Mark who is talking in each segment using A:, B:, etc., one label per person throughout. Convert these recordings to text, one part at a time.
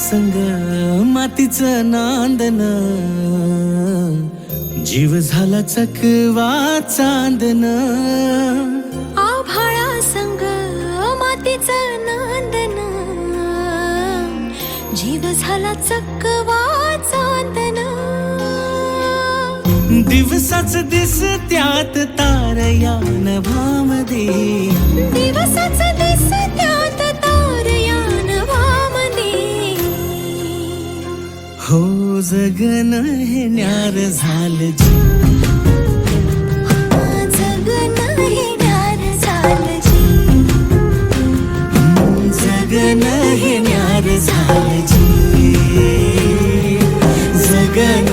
A: संग मातीचं नांदन, जीव झाला चकवा चांदन.
B: आभाळा संग मातीचं नांदन, जीव झाला चकवा चांदन.
A: दिवसाच दिसत्यात तारया नभामध्ये,
B: दिवसाच दिसत्यात तारया नभामध्ये.
A: हो जगन हे न्यार झालं जी,
B: जगन हे न्यार झालं जी.
A: जगन हे न्यार झालं जी, जगन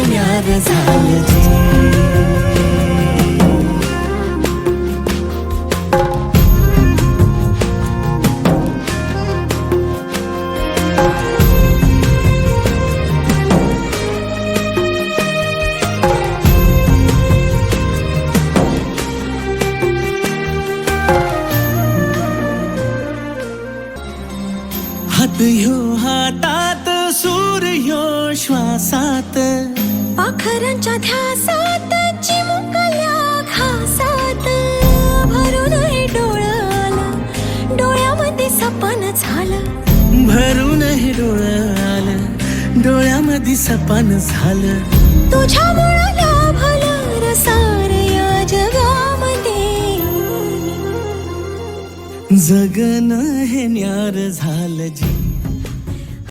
A: न्यार झालं जी. हात ह्यो हातात, सूर ह्यो श्वासात,
B: पाखरांच्या ध्यासात चिमुकल्या घासात. भरून हे डोळ्याला, डोळ्यामध्ये सपन झालं.
A: भरून हे डोळं आलं, डोळ्यामध्ये सपान झालं.
B: तुझ्यामुळं लाभलं रसार या जगामध्ये.
A: जगन हे न्यार झालं जी.